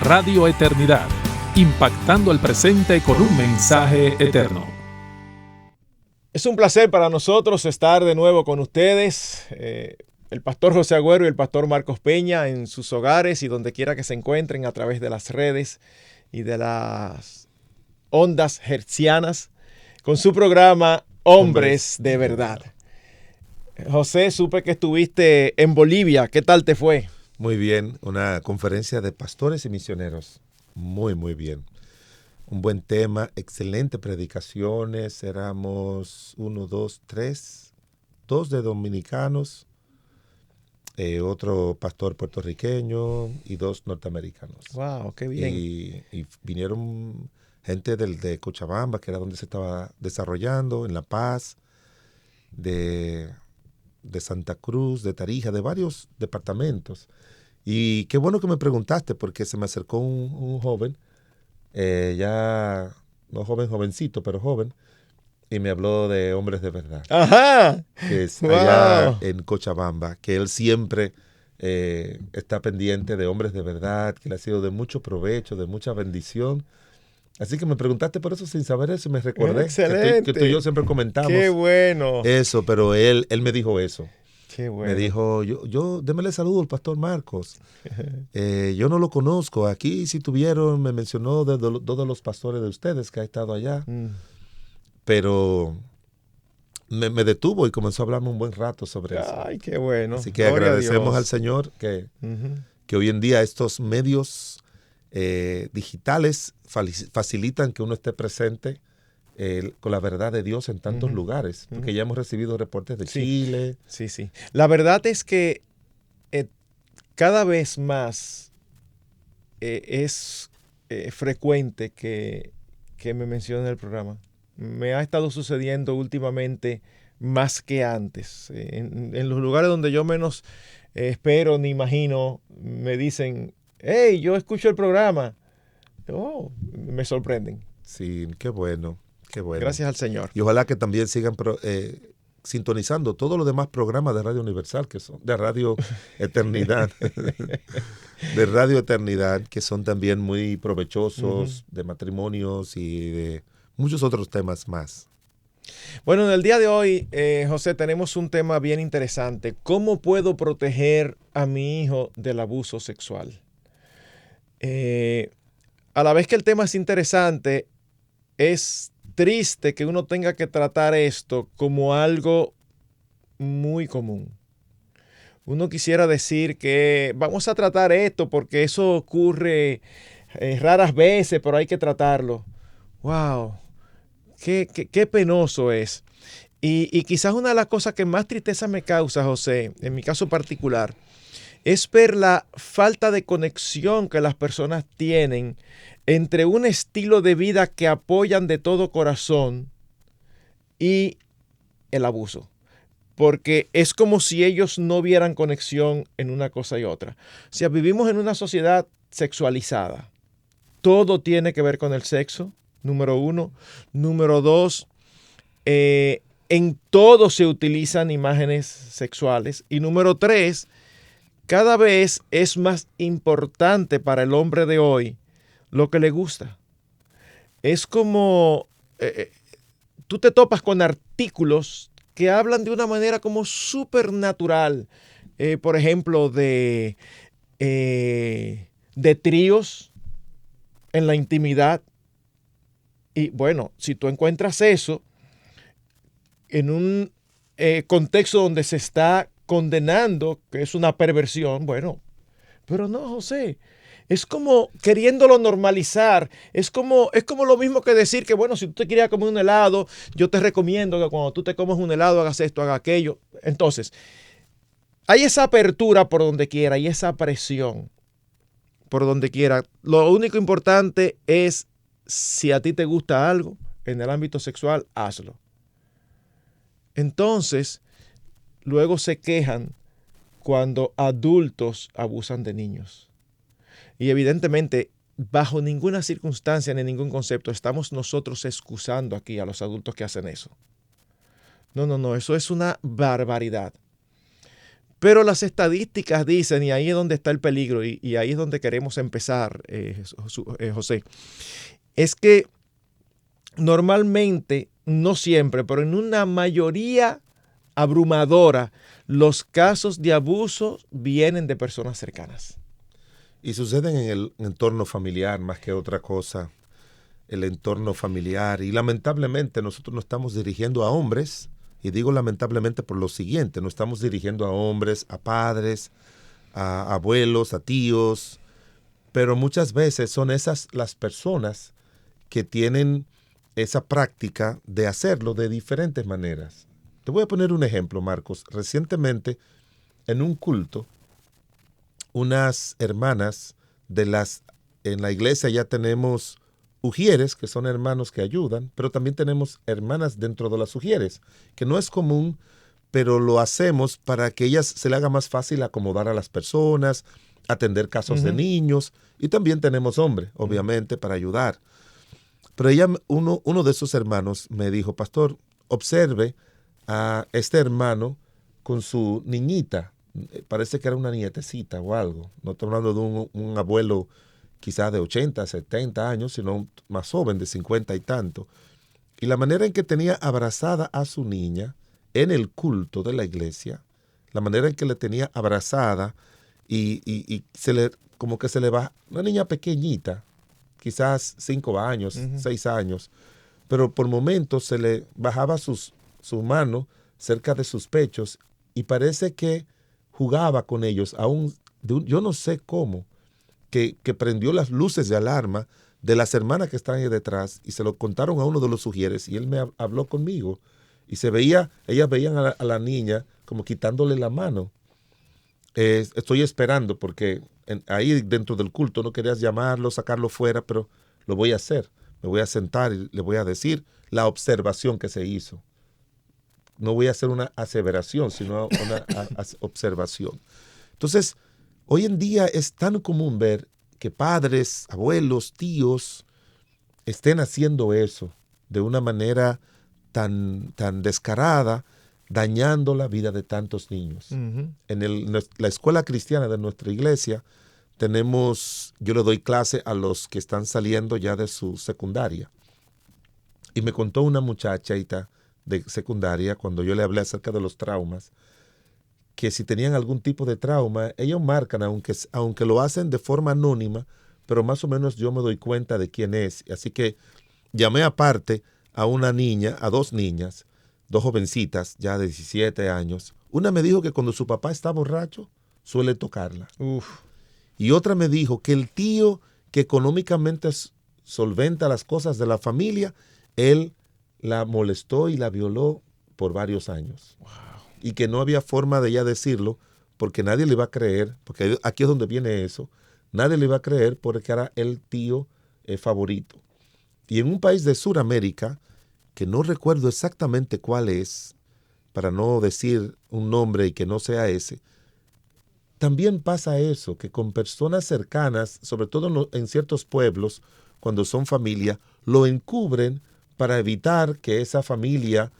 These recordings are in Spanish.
Radio Eternidad, impactando el presente con un mensaje eterno. Es un placer para nosotros estar de nuevo con ustedes, el pastor José Agüero y el pastor Marcos Peña en sus hogares y donde quiera que se encuentren a través de las redes y de las ondas hertzianas con su programa Hombres de Verdad. José, supe que estuviste en Bolivia. ¿Qué tal te fue? Muy bien, una conferencia de pastores y misioneros. Muy, muy bien. Un buen tema, excelente predicaciones. Éramos 1, 2, 3, 2 de dominicanos, otro pastor puertorriqueño y 2 norteamericanos. ¡Wow! ¡Qué bien! Y vinieron gente de Cochabamba, que era donde se estaba desarrollando, en La Paz, de Santa Cruz, de Tarija, de varios departamentos. Y qué bueno que me preguntaste, porque se me acercó un joven, ya no jovencito, pero joven, y me habló de Hombres de Verdad. ¡Ajá! Que es ¡Wow! allá en Cochabamba, que él siempre está pendiente de Hombres de Verdad, que le ha sido de mucho provecho, de mucha bendición. Así que me preguntaste por eso sin saber eso y me recordé ¡Excelente! que tú y yo siempre comentamos. ¡Qué bueno! Eso, pero él me dijo eso. ¡Qué bueno! Me dijo, démele saludo al pastor Marcos. Yo no lo conozco. Aquí si tuvieron, me mencionó de todos los pastores de ustedes que ha estado allá. Pero me detuvo y comenzó a hablarme un buen rato sobre eso. ¡Ay, qué bueno! Así que Gloria agradecemos a al Señor que hoy en día estos medios digitales facilitan que uno esté presente con la verdad de Dios en tantos lugares, porque ya hemos recibido reportes de Chile. Sí. La verdad es que cada vez más es frecuente que me mencionen el programa. Me ha estado sucediendo últimamente más que antes. En los lugares donde yo menos espero ni imagino, me dicen, hey, yo escucho el programa. Oh, me sorprenden. Sí, qué bueno. Qué bueno. Gracias al Señor. Y ojalá que también sigan sintonizando todos los demás programas de Radio Universal, que son de Radio Eternidad, de Radio Eternidad, que son también muy provechosos, de matrimonios y de muchos otros temas más. Bueno, en el día de hoy, José, tenemos un tema bien interesante. ¿Cómo puedo proteger a mi hijo del abuso sexual? A la vez que el tema es interesante, es triste que uno tenga que tratar esto como algo muy común. Uno quisiera decir que vamos a tratar esto porque eso ocurre raras veces, pero hay que tratarlo. ¡Wow! Qué penoso es. Y quizás una de las cosas que más tristeza me causa, José, en mi caso particular, es ver la falta de conexión que las personas tienen entre un estilo de vida que apoyan de todo corazón y el abuso. Porque es como si ellos no vieran conexión en una cosa y otra. O sea, vivimos en una sociedad sexualizada. Todo tiene que ver con el sexo, número 1. Número 2, en todo se utilizan imágenes sexuales. Y número 3, cada vez es más importante para el hombre de hoy lo que le gusta. Es como tú te topas con artículos que hablan de una manera como súper natural. Por ejemplo, de tríos en la intimidad. Y bueno, si tú encuentras eso en un contexto donde se está condenando que es una perversión, bueno, pero no, José. Es como queriéndolo normalizar. Es como lo mismo que decir que, bueno, si tú te querías comer un helado, yo te recomiendo que cuando tú te comes un helado hagas esto, haga aquello. Entonces, hay esa apertura por donde quiera y esa presión por donde quiera. Lo único importante es, si a ti te gusta algo en el ámbito sexual, hazlo. Entonces, luego se quejan cuando adultos abusan de niños. Y evidentemente, bajo ninguna circunstancia ni ningún concepto estamos nosotros excusando aquí a los adultos que hacen eso. No, eso es una barbaridad. Pero las estadísticas dicen, y ahí es donde está el peligro, y ahí es donde queremos empezar, José, es que normalmente, no siempre, pero en una mayoría abrumadora, los casos de abuso vienen de personas cercanas. Y suceden en el entorno familiar más que otra cosa, el entorno familiar. Y lamentablemente nosotros no estamos dirigiendo a hombres, y digo lamentablemente por lo siguiente, no estamos dirigiendo a hombres, a padres, a abuelos, a tíos, pero muchas veces son esas las personas que tienen esa práctica de hacerlo de diferentes maneras. Te voy a poner un ejemplo, Marcos. Recientemente, en un culto, unas hermanas en la iglesia ya tenemos ujieres, que son hermanos que ayudan, pero también tenemos hermanas dentro de las ujieres, que no es común, pero lo hacemos para que ellas se le haga más fácil acomodar a las personas, atender casos de niños, y también tenemos hombres, obviamente, para ayudar. Pero uno de esos hermanos me dijo, pastor, observe a este hermano con su niñita. Parece que era una nietecita o algo. No estoy hablando de un abuelo quizás de 80, 70 años, sino más joven, de 50 y tanto. Y la manera en que tenía abrazada a su niña en el culto de la iglesia, la manera en que le tenía abrazada y como que se le va, una niña pequeñita, quizás 5 años, 6 años, pero por momentos se le bajaba su mano cerca de sus pechos y parece que jugaba con ellos, yo no sé cómo, que prendió las luces de alarma de las hermanas que están ahí detrás y se lo contaron a uno de los sugieres y él me habló conmigo y ellas veían a la niña como quitándole la mano. Estoy esperando porque ahí dentro del culto no querías llamarlo, sacarlo fuera, pero lo voy a hacer. Me voy a sentar y le voy a decir la observación que se hizo. No voy a hacer una aseveración, sino una observación. Entonces, hoy en día es tan común ver que padres, abuelos, tíos estén haciendo eso de una manera tan descarada, dañando la vida de tantos niños. En la escuela cristiana de nuestra iglesia yo le doy clase a los que están saliendo ya de su secundaria. Y me contó una muchachita de secundaria, cuando yo le hablé acerca de los traumas, que si tenían algún tipo de trauma, ellos marcan, aunque lo hacen de forma anónima, pero más o menos yo me doy cuenta de quién es. Así que llamé aparte a una niña, a 2 niñas, 2 jovencitas, ya de 17 años. Una me dijo que cuando su papá está borracho, suele tocarla. Uf. Y otra me dijo que el tío que económicamente solventa las cosas de la familia, él la molestó y la violó por varios años. Wow. Y que no había forma de ella decirlo porque nadie le iba a creer, porque aquí es donde viene eso, nadie le iba a creer porque era el tío favorito. Y en un país de Sudamérica, que no recuerdo exactamente cuál es, para no decir un nombre y que no sea ese, también pasa eso, que con personas cercanas, sobre todo en ciertos pueblos, cuando son familia, lo encubren para evitar que esa familia,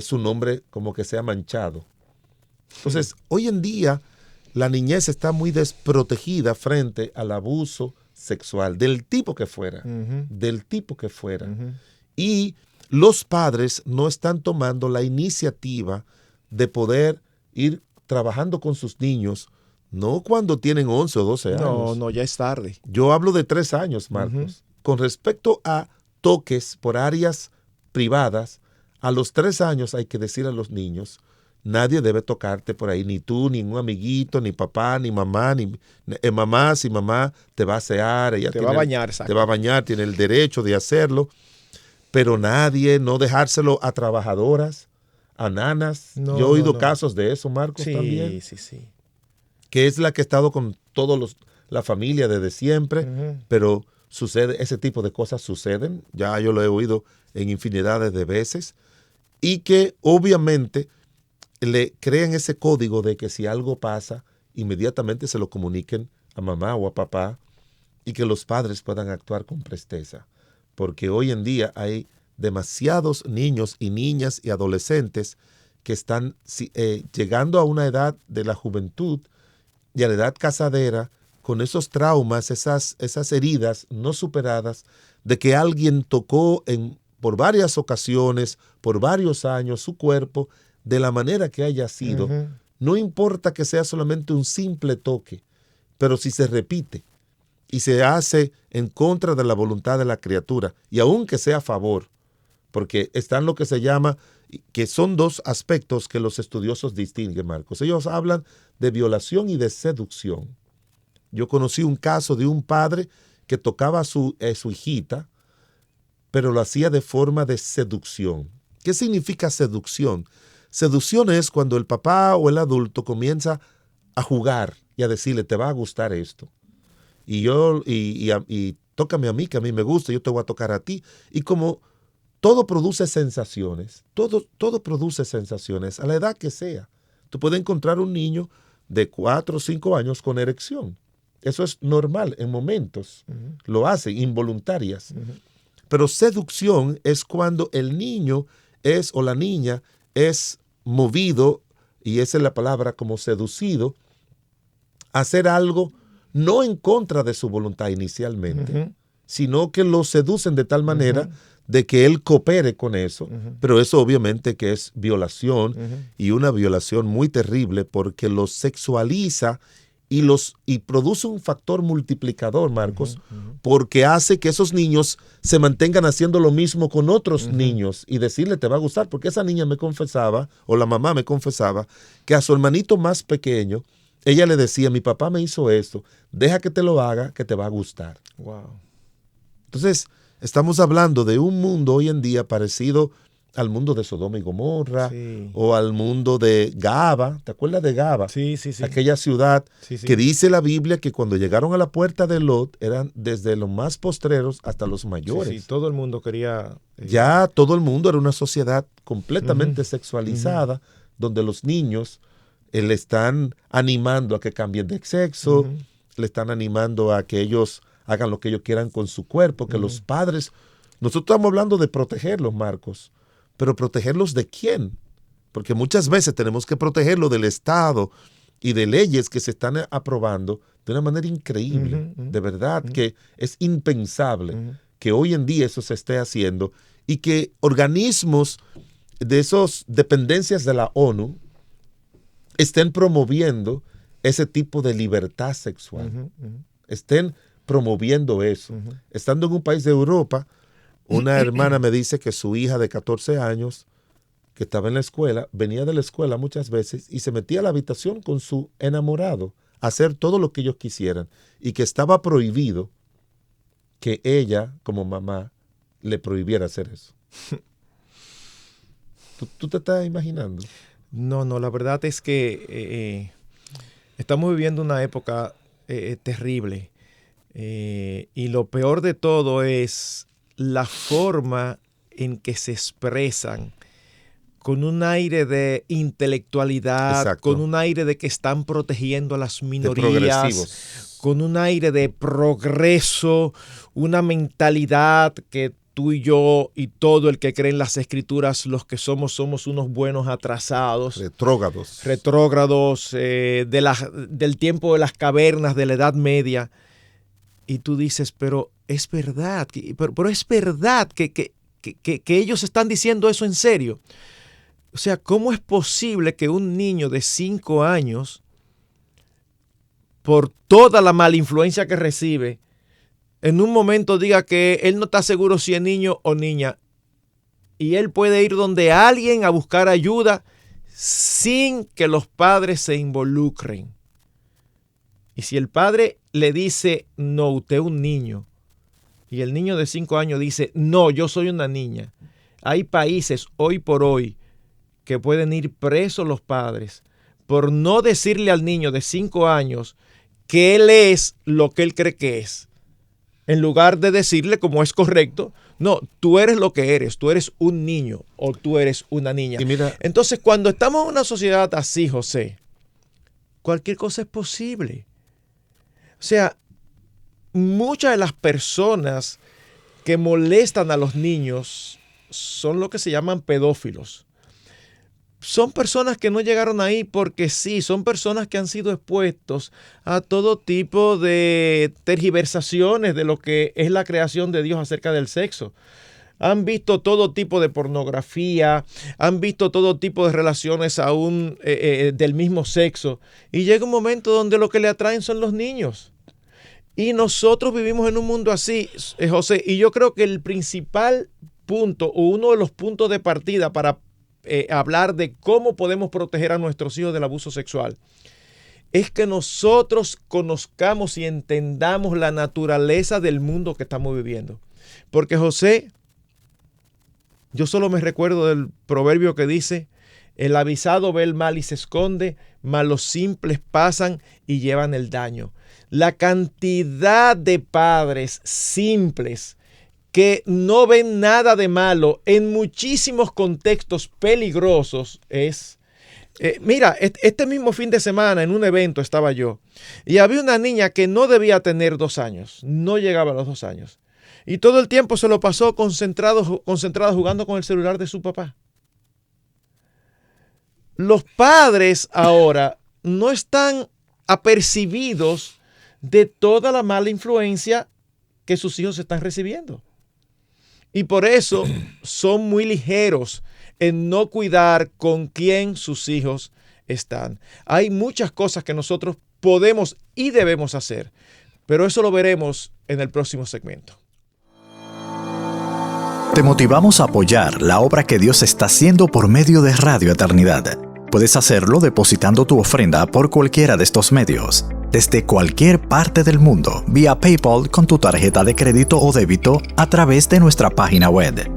su nombre como que sea manchado. Entonces, hoy en día, la niñez está muy desprotegida frente al abuso sexual, del tipo que fuera, del tipo que fuera. Y los padres no están tomando la iniciativa de poder ir trabajando con sus niños, no cuando tienen 11 o 12 años. No, ya es tarde. Yo hablo de 3 años, Marcos. Con respecto a toques por áreas privadas, a los 3 años hay que decir a los niños, nadie debe tocarte por ahí, ni tú, ni un amiguito, ni papá, ni mamá, mamá, si mamá te va a asear, ella te va a bañar, exacto. Te va a bañar, tiene el derecho de hacerlo, pero nadie, no dejárselo a trabajadoras, a nanas. Yo he oído casos de eso, Marcos, también. Sí. Que es la que ha estado con la familia desde siempre, pero ese tipo de cosas suceden, ya yo lo he oído en infinidades de veces, y que obviamente le crean ese código de que si algo pasa, inmediatamente se lo comuniquen a mamá o a papá y que los padres puedan actuar con presteza. Porque hoy en día hay demasiados niños y niñas y adolescentes que están llegando a una edad de la juventud y a la edad casadera con esos traumas, esas heridas no superadas de que alguien tocó por varias ocasiones, por varios años, su cuerpo de la manera que haya sido. Ujú. No importa que sea solamente un simple toque, pero si se repite y se hace en contra de la voluntad de la criatura, y aunque sea a favor, porque están lo que se llama, que son dos aspectos que los estudiosos distinguen, Marcos. Ellos hablan de violación y de seducción. Yo conocí un caso de un padre que tocaba a su hijita, pero lo hacía de forma de seducción. ¿Qué significa seducción? Seducción es cuando el papá o el adulto comienza a jugar y a decirle, te va a gustar esto. Y tócame a mí, que a mí me gusta, yo te voy a tocar a ti. Y como todo produce sensaciones, todo produce sensaciones, a la edad que sea. Tú puedes encontrar un niño de 4 o 5 años con erección. Eso es normal en momentos. Lo hacen, involuntarias. Pero seducción es cuando el niño o la niña es movido, y esa es la palabra, como seducido, a hacer algo no en contra de su voluntad inicialmente, sino que lo seducen de tal manera de que él coopere con eso, pero eso obviamente que es violación, y una violación muy terrible porque lo sexualiza y produce un factor multiplicador, Marcos, porque hace que esos niños se mantengan haciendo lo mismo con otros niños y decirle te va a gustar, porque esa niña me confesaba, o la mamá me confesaba, que a su hermanito más pequeño, ella le decía, mi papá me hizo esto, deja que te lo haga, que te va a gustar. Wow. Entonces, estamos hablando de un mundo hoy en día parecido al mundo de Sodoma y Gomorra, Sí. o al mundo de Gaba. ¿Te acuerdas de Gaba? Sí. Aquella ciudad Sí. que dice la Biblia que cuando llegaron a la puerta de Lot eran desde los más postreros hasta los mayores. Sí, todo el mundo quería... Ya todo el mundo era una sociedad completamente sexualizada, donde los niños le están animando a que cambien de sexo, le están animando a que ellos hagan lo que ellos quieran con su cuerpo, que los padres... Nosotros estamos hablando de protegerlos, Marcos, pero ¿protegerlos de quién? Porque muchas veces tenemos que protegerlos del Estado y de leyes que se están aprobando de una manera increíble. De verdad que es impensable que hoy en día eso se esté haciendo y que organismos de esas dependencias de la ONU estén promoviendo ese tipo de libertad sexual. Estén promoviendo eso. Estando en un país de Europa, una hermana me dice que su hija de 14 años, que estaba en la escuela, venía de la escuela muchas veces y se metía a la habitación con su enamorado a hacer todo lo que ellos quisieran, y que estaba prohibido que ella, como mamá, le prohibiera hacer eso. ¿Tú te estás imaginando? No, la verdad es que estamos viviendo una época terrible, y lo peor de todo es la forma en que se expresan, con un aire de intelectualidad, Exacto, con un aire de que están protegiendo a las de minorías, progresivos, con un aire de progreso, una mentalidad que tú y yo y todo el que cree en las escrituras, los que somos unos buenos atrasados, retrógrados, del tiempo de las cavernas, de la Edad Media. Y tú dices, pero es verdad, pero es verdad que ellos están diciendo eso en serio. O sea, ¿cómo es posible que un niño de 5 años, por toda la mala influencia que recibe, en un momento diga que él no está seguro si es niño o niña, y él puede ir donde alguien a buscar ayuda sin que los padres se involucren? Y si el padre le dice, no, usted es un niño, y el niño de 5 años dice, no, yo soy una niña, hay países hoy por hoy que pueden ir presos los padres por no decirle al niño de 5 años que él es lo que él cree que es. En lugar de decirle, como es correcto, no, tú eres lo que eres, tú eres un niño o tú eres una niña. Y mira, entonces, cuando estamos en una sociedad así, José, cualquier cosa es posible. O sea, muchas de las personas que molestan a los niños son lo que se llaman pedófilos. son personas que no llegaron ahí porque sí, son personas que han sido expuestos a todo tipo de tergiversaciones de lo que es la creación de Dios acerca del sexo. Han visto todo tipo de pornografía, han visto todo tipo de relaciones aún del mismo sexo. Y llega un momento donde lo que le atraen son los niños. Y nosotros vivimos en un mundo así, José, y yo creo que el principal punto o uno de los puntos de partida para hablar de cómo podemos proteger a nuestros hijos del abuso sexual es que nosotros conozcamos y entendamos la naturaleza del mundo que estamos viviendo. Porque, José, yo solo me recuerdo del proverbio que dice: el avisado ve el mal y se esconde, mas los simples pasan y llevan el daño. La cantidad de padres simples que no ven nada de malo en muchísimos contextos peligrosos es... mira, este mismo fin de semana en un evento estaba yo y había una niña que no debía tener 2 años, no llegaba a los 2 años. Y todo el tiempo se lo pasó concentrada jugando con el celular de su papá. Los padres ahora no están apercibidos de toda la mala influencia que sus hijos están recibiendo. Y por eso son muy ligeros en no cuidar con quién sus hijos están. Hay muchas cosas que nosotros podemos y debemos hacer, pero eso lo veremos en el próximo segmento. Te motivamos a apoyar la obra que Dios está haciendo por medio de Radio Eternidad. Puedes hacerlo depositando tu ofrenda por cualquiera de estos medios, desde cualquier parte del mundo, vía PayPal con tu tarjeta de crédito o débito a través de nuestra página web.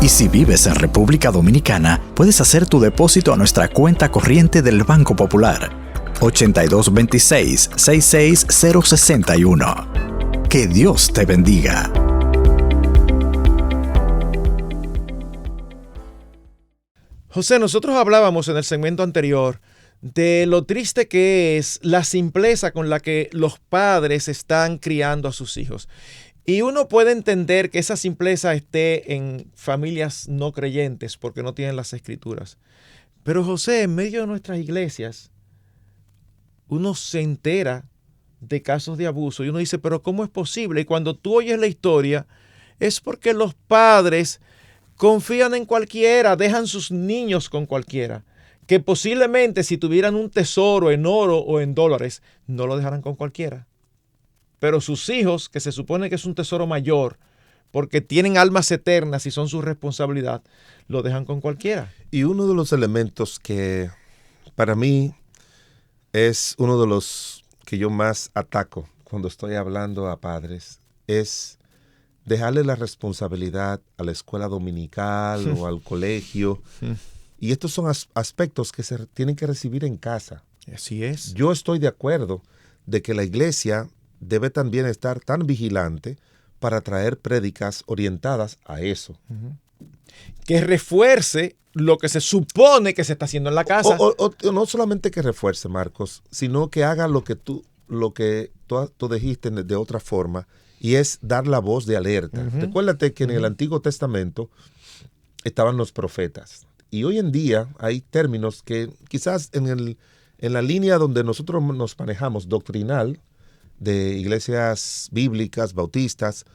Y si vives en República Dominicana, puedes hacer tu depósito a nuestra cuenta corriente del Banco Popular, 8226-66061. Que Dios te bendiga. José, nosotros hablábamos en el segmento anterior de lo triste que es la simpleza con la que los padres están criando a sus hijos. Y uno puede entender que esa simpleza esté en familias no creyentes porque no tienen las escrituras. Pero José, en medio de nuestras iglesias, uno se entera de casos de abuso y uno dice, pero ¿cómo es posible? Y cuando tú oyes la historia, es porque los padres confían en cualquiera, dejan sus niños con cualquiera, que posiblemente si tuvieran un tesoro en oro o en dólares, no lo dejarán con cualquiera. Pero sus hijos, que se supone que es un tesoro mayor, porque tienen almas eternas y son su responsabilidad, lo dejan con cualquiera. Y uno de los elementos que para mí es uno de los que yo más ataco cuando estoy hablando a padres es dejarle la responsabilidad a la escuela dominical o al colegio. Y estos son aspectos que se tienen que recibir en casa. Así es. Yo estoy de acuerdo de que la iglesia debe también estar tan vigilante para traer prédicas orientadas a eso. Que refuerce lo que se supone que se está haciendo en la casa. O no solamente que refuerce, Marcos, sino que haga lo que tú dijiste de otra forma, y es dar la voz de alerta. Recuérdate que en el Antiguo Testamento estaban los profetas. Y hoy en día hay términos que quizás en la línea donde nosotros nos manejamos, doctrinal, de iglesias bíblicas, bautistas,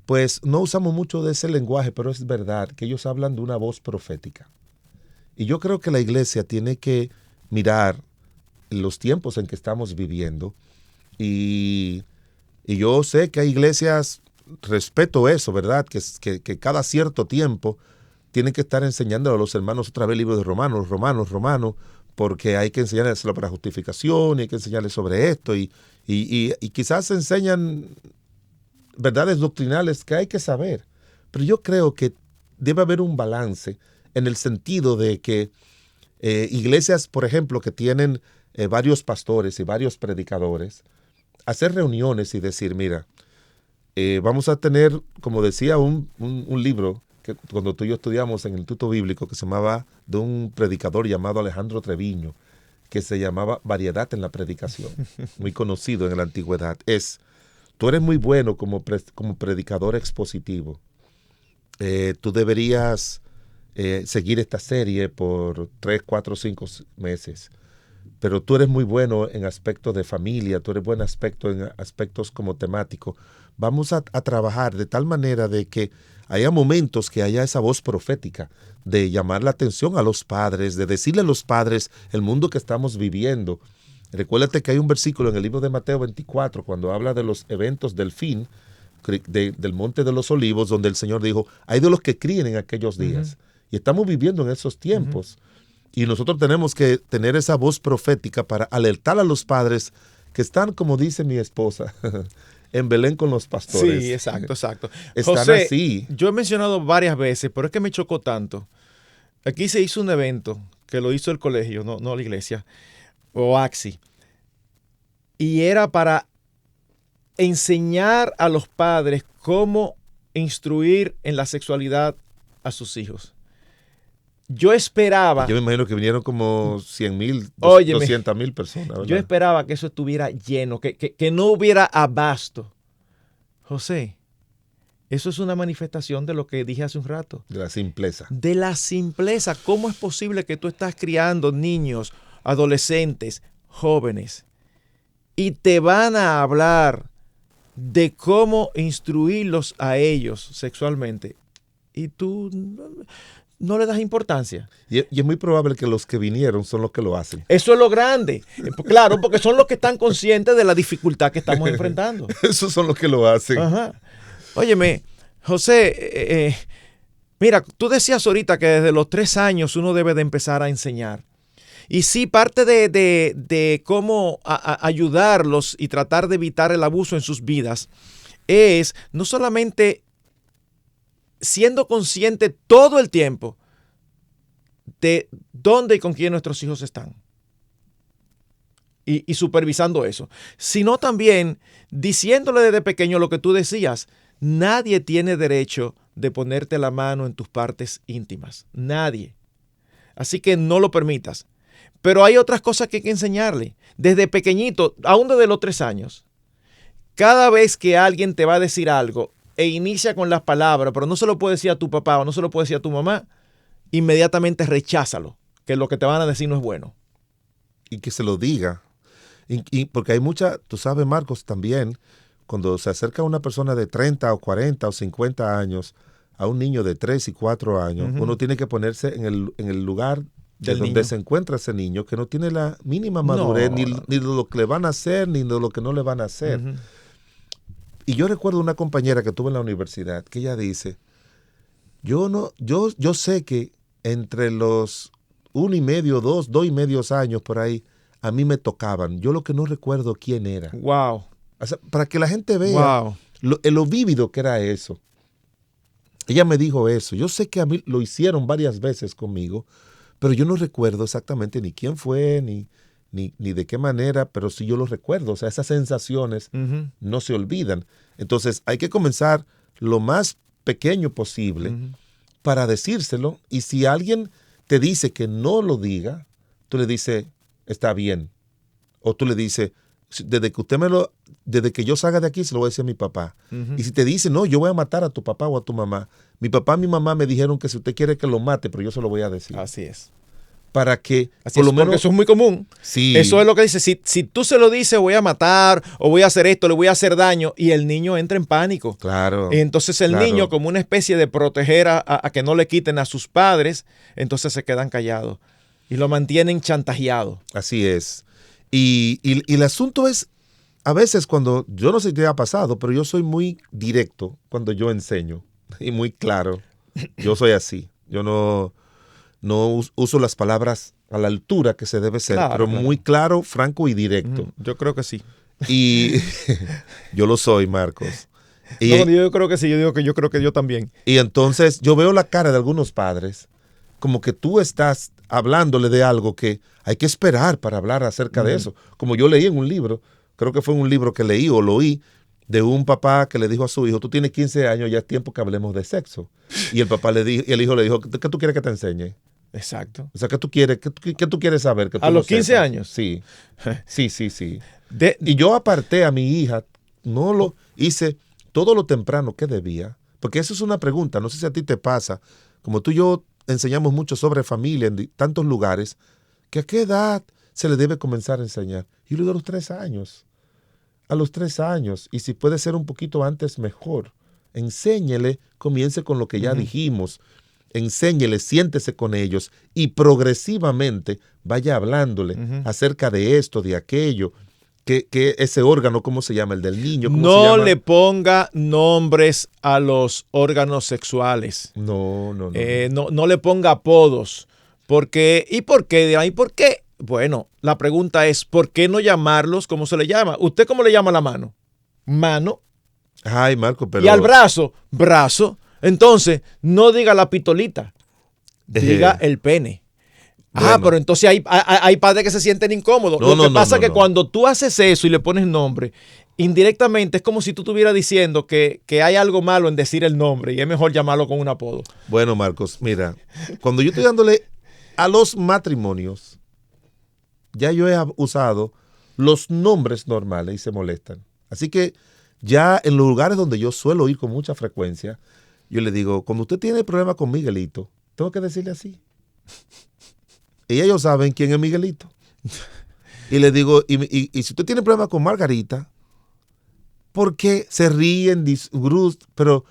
pues no usamos mucho de ese lenguaje, pero es verdad que ellos hablan de una voz profética. Y yo creo que la iglesia tiene que mirar los tiempos en que estamos viviendo. Y yo sé que hay iglesias, respeto eso, ¿verdad? Que cada cierto tiempo tienen que estar enseñando a los hermanos otra vez el libro de Romanos, porque hay que enseñarles para justificación, y hay que enseñarles sobre esto, y quizás enseñan verdades doctrinales que hay que saber. Pero yo creo que debe haber un balance en el sentido de que iglesias, por ejemplo, que tienen varios pastores y varios predicadores, hacer reuniones y decir, mira, vamos a tener, como decía un libro que cuando tú y yo estudiamos en el Instituto Bíblico, que se llamaba, de un predicador llamado Alejandro Treviño, que se llamaba Variedad en la Predicación, muy conocido en la antigüedad. Tú eres muy bueno como predicador expositivo. Tú deberías seguir esta serie por 3, 4, 5 meses. Pero tú eres muy bueno en aspectos de familia, tú eres buen aspecto en aspectos como temático. Vamos a trabajar de tal manera de que haya momentos que haya esa voz profética, de llamar la atención a los padres, de decirle a los padres el mundo que estamos viviendo. Recuérdate que hay un versículo en el libro de Mateo 24, cuando habla de los eventos del fin, del Monte de los Olivos, donde el Señor dijo, hay de los que críen en aquellos días. Y estamos viviendo en esos tiempos. Y nosotros tenemos que tener esa voz profética para alertar a los padres que están, como dice mi esposa, en Belén con los pastores. Sí, exacto. Están José, así. yo he mencionado varias veces, pero es que me chocó tanto. Aquí se hizo un evento que lo hizo el colegio, no la iglesia, o AXI. Y era para enseñar a los padres cómo instruir en la sexualidad a sus hijos. Yo esperaba... Yo me imagino que vinieron como 100,000, 200,000 personas, ¿verdad? Yo esperaba que eso estuviera lleno, que no hubiera abasto. José, eso es una manifestación de lo que dije hace un rato. De la simpleza. De la simpleza. ¿Cómo es posible que tú estás criando niños, adolescentes, jóvenes, y te van a hablar de cómo instruirlos a ellos sexualmente? Y tú no le das importancia. Y es muy probable que los que vinieron son los que lo hacen. Eso es lo grande. Claro, porque son los que están conscientes de la dificultad que estamos enfrentando. Esos son los que lo hacen. Ajá. Óyeme, José, mira, tú decías ahorita que desde los 3 años uno debe de empezar a enseñar. Y sí, parte de cómo ayudarlos y tratar de evitar el abuso en sus vidas es no solamente siendo consciente todo el tiempo de dónde y con quién nuestros hijos están y supervisando eso, sino también diciéndole desde pequeño lo que tú decías: nadie tiene derecho de ponerte la mano en tus partes íntimas, nadie. Así que no lo permitas. Pero hay otras cosas que hay que enseñarle desde pequeñito, aún desde los 3 años. Cada vez que alguien te va a decir algo e inicia con las palabras, pero no se lo puede decir a tu papá o no se lo puede decir a tu mamá, inmediatamente recházalo, que lo que te van a decir no es bueno. Y que se lo diga. Y porque hay mucha, tú sabes, Marcos, también, cuando se acerca una persona de 30 o 40 o 50 años a un niño de 3 y 4 años, uno tiene que ponerse en el lugar de donde niño se encuentra ese niño, que no tiene la mínima madurez, ni de lo que le van a hacer, ni de lo que no le van a hacer. Y yo recuerdo una compañera que tuve en la universidad, que ella dice, yo sé que entre los 1 y medio, 2 y medio años por ahí, a mí me tocaban. Yo lo que no recuerdo quién era. Wow. O sea, para que la gente vea lo vívido que era eso. Ella me dijo eso. Yo sé que a mí lo hicieron varias veces conmigo, pero yo no recuerdo exactamente ni quién fue, ni de qué manera, pero sí yo lo recuerdo. O sea, esas sensaciones no se olvidan. Entonces hay que comenzar lo más pequeño posible para decírselo. Y si alguien te dice que no lo diga, tú le dices, está bien. O tú le dices, desde que yo salga de aquí se lo voy a decir a mi papá. Y si te dice, no, yo voy a matar a tu papá o a tu mamá. Mi papá y mi mamá me dijeron que si usted quiere que lo mate, pero yo se lo voy a decir. Así es. Para que, por lo menos, porque eso es muy común. Sí. Eso es lo que dice. Si tú se lo dices, voy a matar o voy a hacer esto, le voy a hacer daño, y el niño entra en pánico. Claro. Y entonces el niño, como una especie de proteger a que no le quiten a sus padres, entonces se quedan callados y lo mantienen chantajeado. Así es. Y el asunto es, a veces cuando, yo no sé si te ha pasado, pero yo soy muy directo cuando yo enseño y muy claro. Yo soy así. Yo no uso las palabras a la altura que se debe ser, pero muy claro, franco y directo. Yo creo que sí. Y yo lo soy, Marcos. Y, no, yo creo que sí, yo creo que yo también. Y entonces yo veo la cara de algunos padres como que tú estás hablándole de algo que hay que esperar para hablar acerca de eso. Como yo leí en un libro, creo que fue un libro que leí o lo oí, de un papá que le dijo a su hijo, tú tienes 15 años, ya es tiempo que hablemos de sexo. Y el papá le dijo, y el hijo le dijo, ¿qué tú quieres que te enseñe? Exacto. O sea, ¿qué tú quieres? ¿Qué tú quieres saber? Que tú ¿A los 15 sepas? años? Sí. Sí. Y yo aparté a mi hija, no lo hice todo lo temprano que debía, porque eso es una pregunta, no sé si a ti te pasa, como tú y yo enseñamos mucho sobre familia en tantos lugares, que a qué edad se le debe comenzar a enseñar. Y luego a los 3 años. A los 3 años. Y si puede ser un poquito antes, mejor. Enséñele, comience con lo que ya dijimos. Enséñele, siéntese con ellos y progresivamente vaya hablándole acerca de esto, de aquello, que ese órgano, ¿cómo se llama? El del niño. ¿Cómo se llama? No le ponga nombres a los órganos sexuales. No. No le ponga apodos. Porque, ¿y por qué? ¿Y por qué? Bueno, la pregunta es, ¿por qué no llamarlos como se le llama? ¿Usted cómo le llama a la mano? Mano. Ay, Marco, pero... Y al brazo, brazo. Entonces, no diga la pitolita, diga el pene. Bueno. Pero entonces hay padres que se sienten incómodos. Lo que pasa es que cuando tú haces eso y le pones nombre, indirectamente es como si tú estuvieras diciendo que hay algo malo en decir el nombre y es mejor llamarlo con un apodo. Bueno, Marcos, mira, cuando yo estoy dándole a los matrimonios, ya yo he usado los nombres normales y se molestan. Así que ya en los lugares donde yo suelo ir con mucha frecuencia, yo le digo, cuando usted tiene problema con Miguelito, tengo que decirle así. Y ellos saben quién es Miguelito. Y le digo, y si usted tiene problema con Margarita, ¿por qué se ríen, pero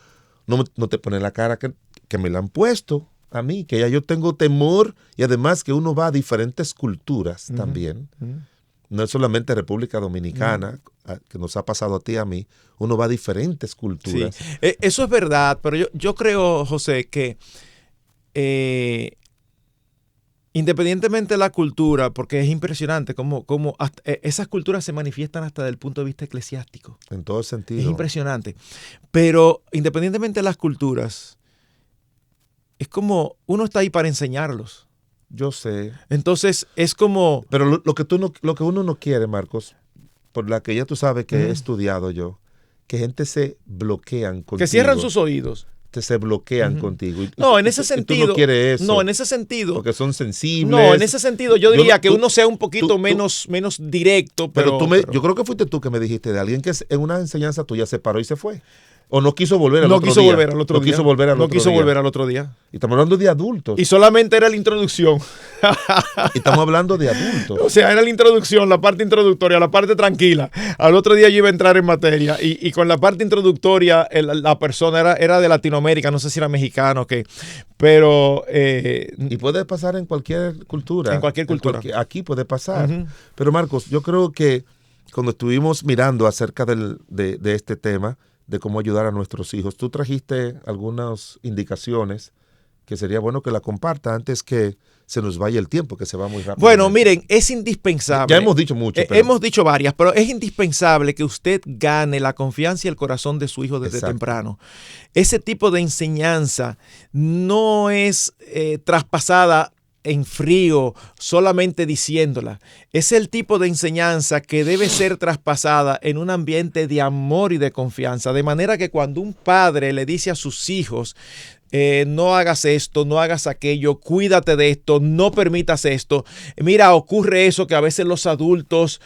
no te ponen la cara que me la han puesto a mí? Que ya yo tengo temor y además que uno va a diferentes culturas también. No es solamente República Dominicana, que nos ha pasado a ti y a mí. Uno va a diferentes culturas. Sí. Eso es verdad, pero yo creo, José, que independientemente de la cultura, porque es impresionante cómo esas culturas se manifiestan hasta desde el punto de vista eclesiástico. En todo sentido. Es impresionante. Pero independientemente de las culturas, es como uno está ahí para enseñarlos. Yo sé. Entonces es como... Pero lo que uno no quiere, Marcos, por la que ya tú sabes que he estudiado yo, que gente se bloquean contigo. Que cierran sus oídos. Que se bloquean contigo. No, en ese sentido. Tú no quieres eso. No, en ese sentido. Porque son sensibles. No, en ese sentido yo diría que uno sea un poquito menos directo. Pero yo creo que fuiste tú que me dijiste de alguien que en una enseñanza tuya se paró y se fue. O no quiso volver al otro día. No quiso volver al otro día. No quiso volver al otro día. Y estamos hablando de adultos. Y solamente era la introducción. Y estamos hablando de adultos. O sea, era la introducción, la parte introductoria, la parte tranquila. Al otro día yo iba a entrar en materia. Y con la parte introductoria, la persona era de Latinoamérica, no sé si era mexicano o qué. Pero... y puede pasar en cualquier cultura. En cualquier cultura. Aquí puede pasar. Pero Marcos, yo creo que cuando estuvimos mirando acerca de este tema, de cómo ayudar a nuestros hijos, tú trajiste algunas indicaciones que sería bueno que la comparta antes que se nos vaya el tiempo, que se va muy rápido. Bueno, miren, es indispensable. Ya hemos dicho mucho. Hemos dicho varias, pero es indispensable que usted gane la confianza y el corazón de su hijo desde temprano. Ese tipo de enseñanza no es traspasada en frío, solamente diciéndola. Es el tipo de enseñanza que debe ser traspasada en un ambiente de amor y de confianza, de manera que cuando un padre le dice a sus hijos, no hagas esto, no hagas aquello, cuídate de esto, no permitas esto. Mira, ocurre eso que a veces los adultos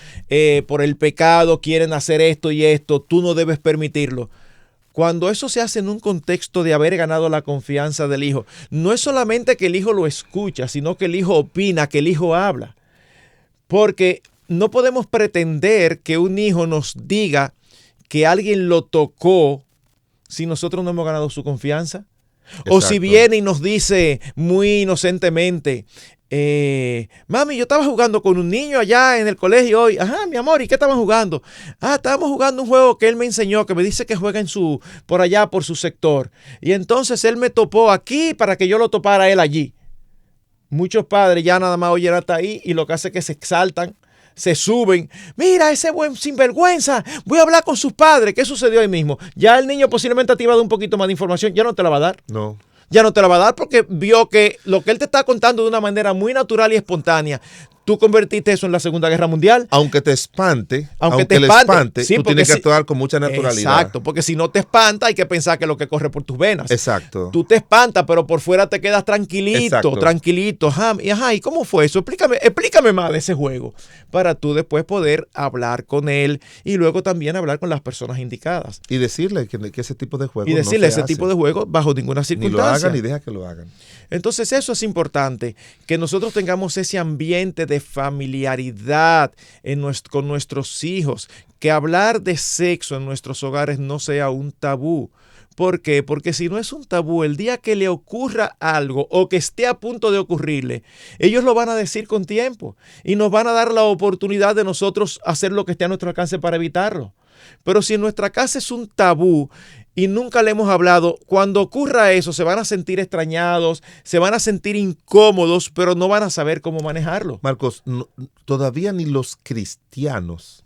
por el pecado quieren hacer esto y esto, tú no debes permitirlo. Cuando eso se hace en un contexto de haber ganado la confianza del hijo, no es solamente que el hijo lo escucha, sino que el hijo opina, que el hijo habla. Porque no podemos pretender que un hijo nos diga que alguien lo tocó si nosotros no hemos ganado su confianza. Exacto. O si viene y nos dice muy inocentemente, mami, yo estaba jugando con un niño allá en el colegio hoy. Ajá, mi amor, ¿y qué estaban jugando? Estábamos jugando un juego que él me enseñó, que me dice que juega por allá, por su sector. Y entonces él me topó aquí para que yo lo topara a él allí. Muchos padres ya nada más oyen hasta ahí y lo que hace es que se exaltan, se suben. Mira, ese buen sinvergüenza, voy a hablar con sus padres. ¿Qué sucedió ahí mismo? Ya el niño posiblemente te iba a dar un poquito más de información, ya no te la va a dar. No. Ya no te la va a dar porque vio que lo que él te está contando de una manera muy natural y espontánea, tú convertiste eso en la Segunda Guerra Mundial. Aunque te espante, Aunque le espante, sí, tú tienes que actuar con mucha naturalidad. Exacto, porque si no te espanta, hay que pensar que es lo que corre por tus venas. Exacto. Tú te espantas, pero por fuera te quedas tranquilito, Exacto. tranquilito. ¿Y cómo fue eso? Explícame más de ese juego, para tú después poder hablar con él y luego también hablar con las personas indicadas. Y decirle que ese tipo de juego Y decirle no se ese tipo de juego bajo ninguna ni circunstancia. lo hagan ni deja que lo hagan. Entonces eso es importante, que nosotros tengamos ese ambiente de familiaridad con nuestros hijos, que hablar de sexo en nuestros hogares no sea un tabú. ¿Por qué? Porque si no es un tabú, el día que le ocurra algo o que esté a punto de ocurrirle, ellos lo van a decir con tiempo y nos van a dar la oportunidad de nosotros hacer lo que esté a nuestro alcance para evitarlo. Pero si en nuestra casa es un tabú y nunca le hemos hablado, cuando ocurra eso se van a sentir extrañados, se van a sentir incómodos, pero no van a saber cómo manejarlo. Marcos, todavía ni los cristianos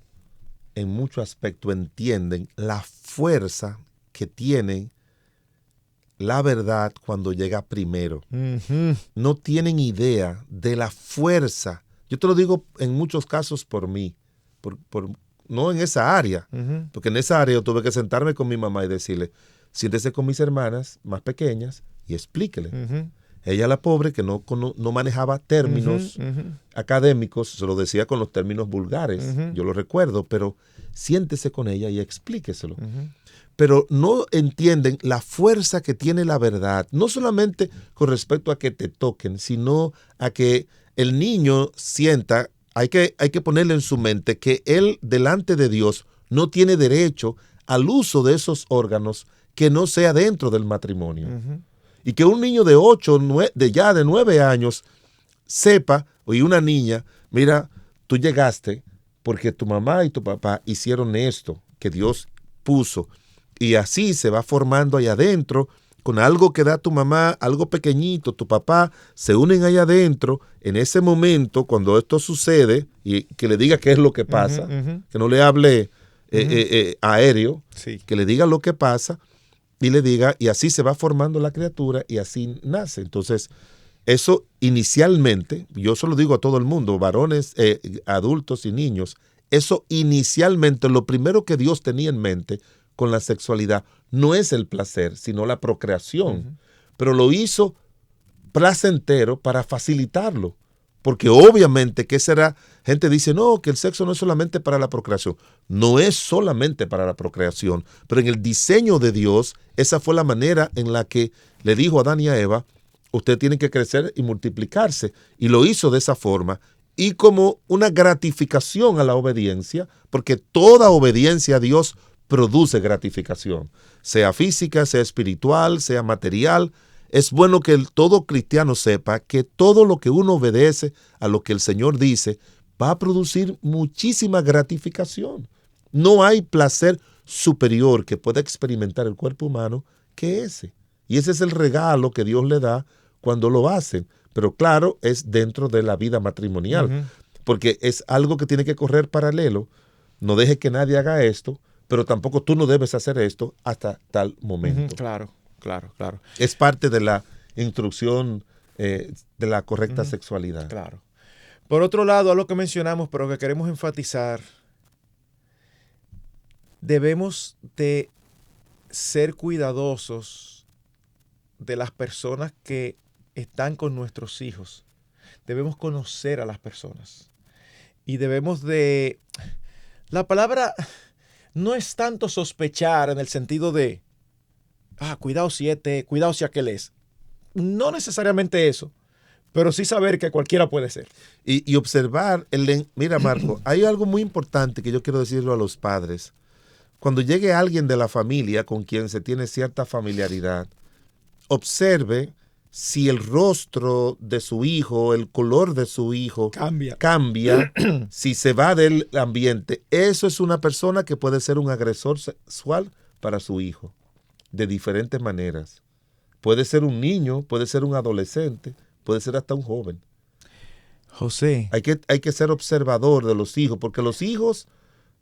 en mucho aspecto entienden la fuerza que tiene la verdad cuando llega primero. Uh-huh. No tienen idea de la fuerza. Yo te lo digo en muchos casos por mí, no en esa área, Uh-huh. porque en esa área yo tuve que sentarme con mi mamá y decirle, siéntese con mis hermanas más pequeñas y explíquele. Uh-huh. Ella, la pobre, que no manejaba términos Uh-huh. académicos, se lo decía con los términos vulgares, Uh-huh. yo lo recuerdo, pero siéntese con ella y explíqueselo. Uh-huh. Pero no entienden la fuerza que tiene la verdad, no solamente con respecto a que te toquen, sino a que el niño sienta, hay que ponerle en su mente que él delante de Dios no tiene derecho al uso de esos órganos que no sea dentro del matrimonio. Uh-huh. Y que un niño de 8, de 9 años sepa, o una niña, mira, tú llegaste porque tu mamá y tu papá hicieron esto que Dios puso. Y así se va formando allá adentro, con algo que da tu mamá, algo pequeñito, tu papá, se unen allá adentro. En ese momento, cuando esto sucede, y que le diga qué es lo que pasa, Uh-huh. que no le hable aéreo, Sí. que le diga lo que pasa y le diga, y así se va formando la criatura y así nace. Entonces, eso inicialmente, yo se lo digo a todo el mundo, varones, adultos y niños, eso inicialmente, lo primero que Dios tenía en mente con la sexualidad no es el placer, sino la procreación. Uh-huh. Pero lo hizo placentero para facilitarlo. Porque obviamente, ¿qué será? Gente dice, no, que el sexo no es solamente para la procreación. No es solamente para la procreación, pero en el diseño de Dios, esa fue la manera en la que le dijo a Adán y a Eva, usted tiene que crecer y multiplicarse. Y lo hizo de esa forma. Y como una gratificación a la obediencia, porque toda obediencia a Dios produce gratificación, sea física, sea espiritual, sea material. Es bueno que todo cristiano sepa que todo lo que uno obedece a lo que el Señor dice va a producir muchísima gratificación. No hay placer superior que pueda experimentar el cuerpo humano que ese. Y ese es el regalo que Dios le da cuando lo hacen. Pero claro, es dentro de la vida matrimonial, Uh-huh. porque es algo que tiene que correr paralelo. No deje que nadie haga esto, pero tampoco tú no debes hacer esto hasta tal momento. Uh-huh. Claro. Es parte de la instrucción de la correcta Uh-huh. sexualidad. Claro. Por otro lado, a lo que mencionamos, pero que queremos enfatizar, debemos de ser cuidadosos de las personas que están con nuestros hijos. Debemos conocer a las personas. Y debemos de... La palabra no es tanto sospechar en el sentido de, cuidado si cuidado si aquel es. No necesariamente eso, pero sí saber que cualquiera puede ser. Y observar, mira Marco, hay algo muy importante que yo quiero decirlo a los padres. Cuando llegue alguien de la familia con quien se tiene cierta familiaridad, observe si el rostro de su hijo, el color de su hijo cambia, si se va del ambiente. Eso es una persona que puede ser un agresor sexual para su hijo, de diferentes maneras. Puede ser un niño, puede ser un adolescente, puede ser hasta un joven. José. Hay que ser observador de los hijos, porque los hijos,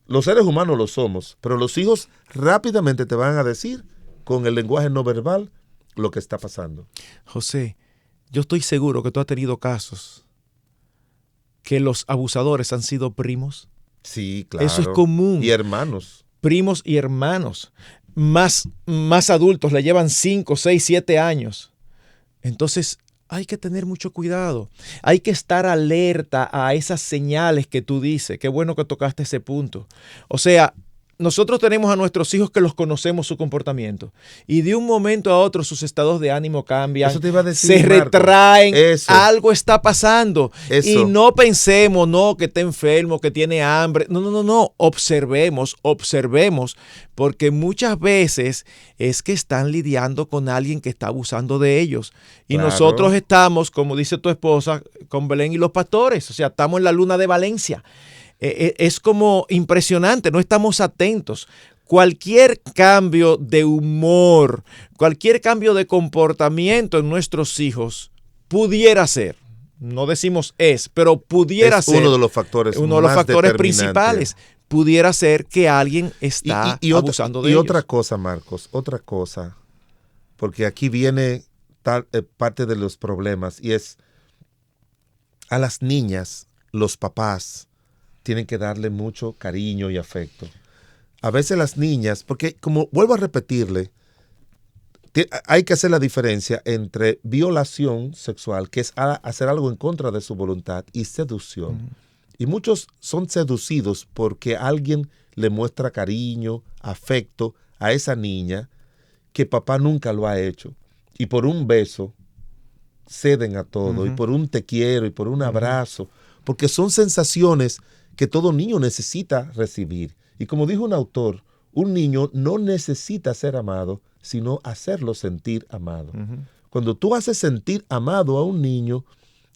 los seres humanos lo somos, pero los hijos rápidamente te van a decir con el lenguaje no verbal lo que está pasando. José, yo estoy seguro que tú has tenido casos que los abusadores han sido primos? Sí, claro. Eso es común. Y hermanos. Primos y hermanos. Más adultos, le llevan 5, 6, 7 años. Entonces, hay que tener mucho cuidado. Hay que estar alerta a esas señales que tú dices. Qué bueno que tocaste ese punto. O sea, nosotros tenemos a nuestros hijos que los conocemos su comportamiento y de un momento a otro sus estados de ánimo cambian, Eso te iba a decir, se Marco. retraen, Eso. algo está pasando. Eso. Y no pensemos, no, que está enfermo, que tiene hambre. No. Observemos, porque muchas veces es que están lidiando con alguien que está abusando de ellos. Y Claro. nosotros estamos, como dice tu esposa, con Belén y los pastores. O sea, estamos en la luna de Valencia. Es como impresionante, no estamos atentos. Cualquier cambio de humor, cualquier cambio de comportamiento en nuestros hijos pudiera ser, no decimos pero pudiera ser uno de los factores principales. Pudiera ser que alguien está abusando de ellos. Y otra cosa, Marcos, porque aquí viene parte de los problemas, y es a las niñas, los papás tienen que darle mucho cariño y afecto. A veces las niñas, porque como vuelvo a repetirle, hay que hacer la diferencia entre violación sexual, que es hacer algo en contra de su voluntad, y seducción. Uh-huh. Y muchos son seducidos porque alguien le muestra cariño, afecto a esa niña que papá nunca lo ha hecho. Y por un beso ceden a todo, uh-huh. y por un te quiero, y por un abrazo, porque son sensaciones que todo niño necesita recibir. Y como dijo un autor, un niño no necesita ser amado, sino hacerlo sentir amado. Uh-huh. Cuando tú haces sentir amado a un niño,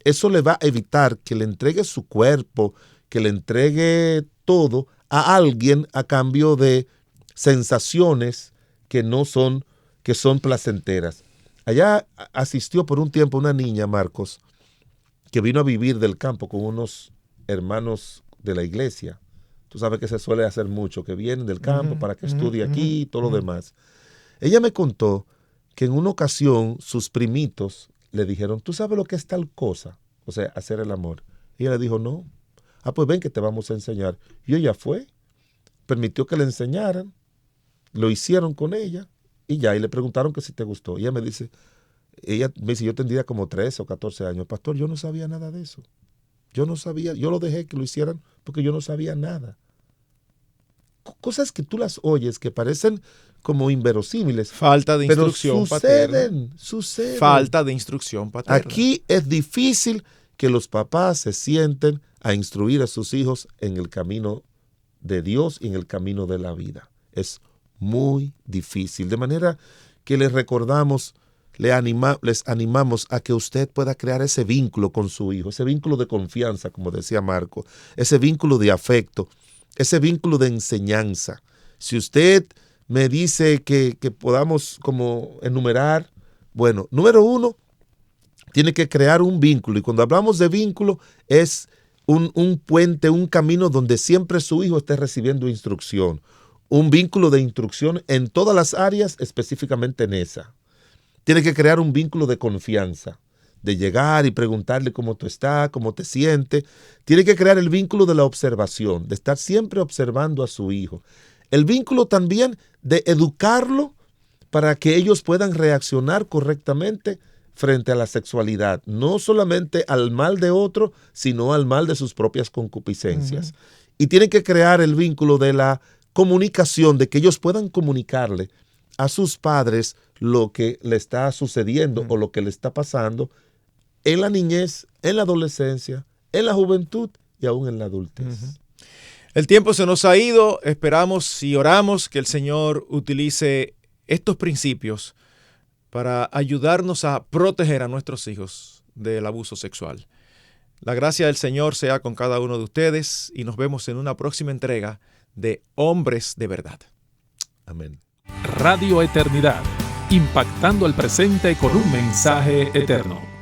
eso le va a evitar que le entregue su cuerpo, que le entregue todo a alguien a cambio de sensaciones que son placenteras. Allá asistió por un tiempo una niña, Marcos, que vino a vivir del campo con unos hermanos de la iglesia. Tú sabes que se suele hacer mucho, que vienen del campo para que estudie aquí y todo lo demás. Ella me contó que en una ocasión sus primitos le dijeron, ¿tú sabes lo que es tal cosa? O sea, hacer el amor. Y ella le dijo, no. Pues ven que te vamos a enseñar. Y ella fue, permitió que le enseñaran, lo hicieron con ella y ya, y le preguntaron que si te gustó. Y ella me dice, yo tendría como 13 o 14 años. Pastor, yo no sabía nada de eso. Yo no sabía, yo lo dejé que lo hicieran porque yo no sabía nada. Cosas que tú las oyes que parecen como inverosímiles. Falta de instrucción paterna. Suceden. Falta de instrucción paterna. Aquí es difícil que los papás se sienten a instruir a sus hijos en el camino de Dios y en el camino de la vida. Es muy difícil. De manera que les recordamos, les animamos a que usted pueda crear ese vínculo con su hijo, ese vínculo de confianza, como decía Marco, ese vínculo de afecto, ese vínculo de enseñanza. Si usted me dice que podamos como enumerar, bueno, número 1, tiene que crear un vínculo. Y cuando hablamos de vínculo, es un puente, un camino donde siempre su hijo esté recibiendo instrucción. Un vínculo de instrucción en todas las áreas, específicamente en esa. Tiene que crear un vínculo de confianza, de llegar y preguntarle cómo tú estás, cómo te sientes. Tiene que crear el vínculo de la observación, de estar siempre observando a su hijo. El vínculo también de educarlo para que ellos puedan reaccionar correctamente frente a la sexualidad. No solamente al mal de otro, sino al mal de sus propias concupiscencias. Uh-huh. Y tiene que crear el vínculo de la comunicación, de que ellos puedan comunicarle a sus padres lo que le está sucediendo o lo que le está pasando en la niñez, en la adolescencia, en la juventud y aún en la adultez. Uh-huh. El tiempo se nos ha ido. Esperamos y oramos que el Señor utilice estos principios para ayudarnos a proteger a nuestros hijos del abuso sexual. La gracia del Señor sea con cada uno de ustedes y nos vemos en una próxima entrega de Hombres de Verdad. Amén. Radio Eternidad, impactando el presente con un mensaje eterno.